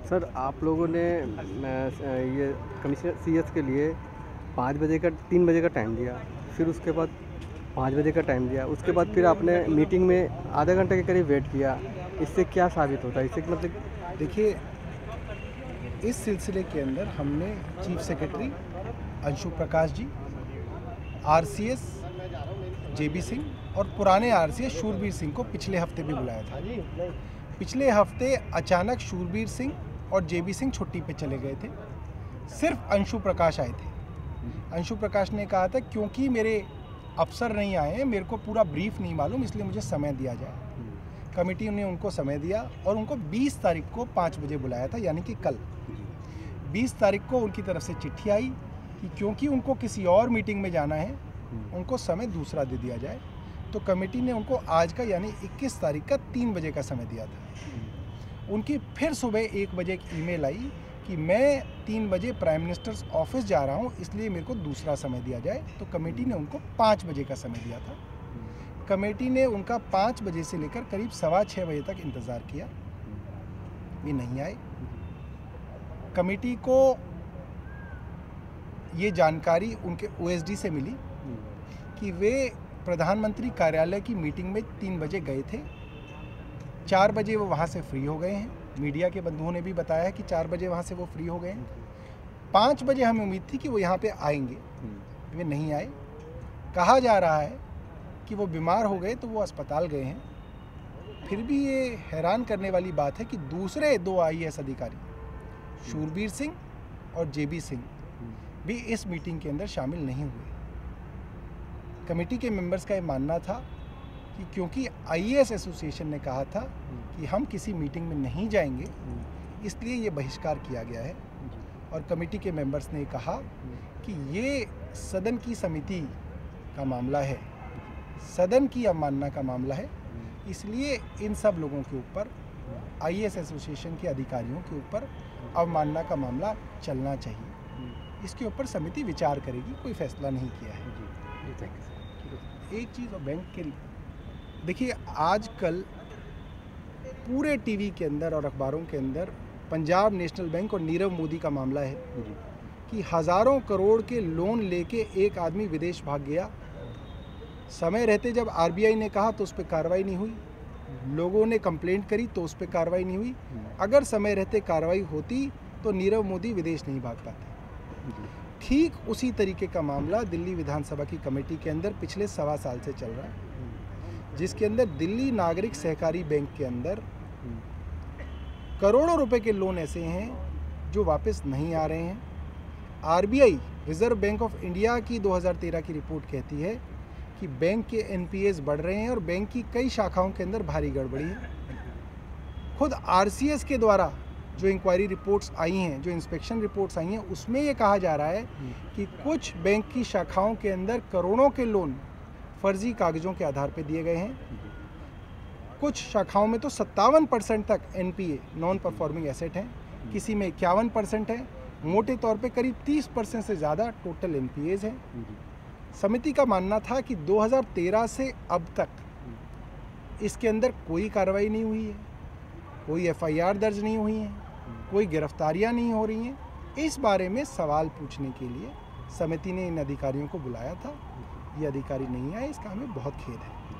Sir आप लोगों ने ये कमिश्नर सीएस के लिए 3 बजे का टाइम दिया, फिर उसके बाद 5 बजे का टाइम दिया, उसके बाद फिर आपने मीटिंग में आधे घंटे के करीब वेट किया। इससे क्या साबित होता है? इससे मतलब देखिए, इस सिलसिले के अंदर हमने chief secretary Anshu Prakash ji, RCS जेबी सिंह और पुराने आरसीएस शूरबीर सिंह को पिछले हफ्ते भी बुलाया था। पिछले हफ्ते अचानक शूरबीर सिंह और जेबी सिंह छुट्टी पे चले गए थे, सिर्फ अंशु प्रकाश आए थे। अंशु प्रकाश ने कहा था क्योंकि मेरे अफसर नहीं आए हैं, मेरे को पूरा ब्रीफ नहीं मालूम, इसलिए मुझे समय दिया जाए। कमेटी ने उनको समय दिया और उनको 20 तारीख को 5 बजे बुलाया था, यानी कि कल 20 तारीख को उनकी तरफ से चिट्ठी आई कि क्योंकि उनको किसी और मीटिंग में जाना है, उनको समय दूसरा दे दिया जाए। तो कमेटी ने उनको आज का यानी 21 तारीख का 3 बजे का समय दिया था। उनकी फिर सुबह 1 बजे एक ईमेल आई कि मैं 3 बजे प्राइम मिनिस्टर्स ऑफिस जा रहा हूँ, इसलिए मेरे को दूसरा समय दिया जाए। तो कमेटी ने उनको 5 बजे का समय दिया था। कमेटी ने उनका 5 बजे से लेकर करीब 6:15 बजे तक इंतज़ार किया, वे नहीं आए। कमेटी को ये जानकारी उनके ओएसडी से मिली कि वे प्रधानमंत्री कार्यालय की मीटिंग में 3 बजे गए थे, 4 बजे वो वहाँ से फ्री हो गए हैं। मीडिया के बंधुओं ने भी बताया कि 4 बजे वहाँ से वो फ्री हो गए हैं। 5 बजे हमें उम्मीद थी कि वो यहाँ पे आएंगे, वे नहीं आए। कहा जा रहा है कि वो बीमार हो गए तो वो अस्पताल गए हैं। फिर भी ये हैरान करने वाली बात है कि दूसरे 2 आईएएस अधिकारी शूरबीर सिंह और जेबी सिंह भी इस मीटिंग के अंदर शामिल नहीं हुए। कमेटी के मेंबर्स का ये मानना था कि क्योंकि आईएएस एसोसिएशन ने कहा था कि हम किसी मीटिंग में नहीं जाएंगे, इसलिए ये बहिष्कार किया गया है। और कमेटी के मेंबर्स ने कहा कि ये सदन की समिति का मामला है, सदन की अवमानना का मामला है, इसलिए इन सब लोगों के ऊपर, आईएएस एसोसिएशन के अधिकारियों के ऊपर अवमानना का मामला चलना चाहिए। इसके ऊपर समिति विचार करेगी, कोई फैसला नहीं किया है। एक चीज़ और बैंक के देखिए, आजकल पूरे टीवी के अंदर और अखबारों के अंदर पंजाब नेशनल बैंक और नीरव मोदी का मामला है कि हज़ारों करोड़ के लोन लेके एक आदमी विदेश भाग गया। समय रहते जब आरबीआई ने कहा तो उस पर कार्रवाई नहीं हुई, लोगों ने कंप्लेंट करी तो उस पर कार्रवाई नहीं हुई। अगर समय रहते कार्रवाई होती तो नीरव मोदी विदेश नहीं भाग पाते। ठीक उसी तरीके का मामला दिल्ली विधानसभा की कमेटी के अंदर पिछले 1.25 साल से चल रहा है, जिसके अंदर दिल्ली नागरिक सहकारी बैंक के अंदर करोड़ों रुपए के लोन ऐसे हैं जो वापस नहीं आ रहे हैं। RBI, reserve bank of India की 2013 की रिपोर्ट कहती है कि बैंक के एनपीएस बढ़ रहे हैं और बैंक की कई शाखाओं के अंदर भारी गड़बड़ी है। खुद आरसीएस के द्वारा जो इंक्वायरी रिपोर्ट्स आई हैं, जो इंस्पेक्शन रिपोर्ट्स आई हैं, उसमें ये कहा जा रहा है कि कुछ बैंक की शाखाओं के अंदर करोड़ों के लोन फर्जी कागज़ों के आधार पर दिए गए हैं। कुछ शाखाओं में तो 57% तक एनपीए, नॉन परफॉर्मिंग एसेट हैं, किसी में 51% है। मोटे तौर पे करीब 30% से ज़्यादा टोटल एनपीएज हैं। समिति का मानना था कि 2013 से अब तक इसके अंदर कोई कार्रवाई नहीं हुई है, कोई एफआईआर दर्ज नहीं हुई है, कोई गिरफ्तारियां नहीं हो रही हैं। इस बारे में सवाल पूछने के लिए समिति ने इन अधिकारियों को बुलाया था। ये अधिकारी नहीं आए, इसका हमें बहुत खेद है।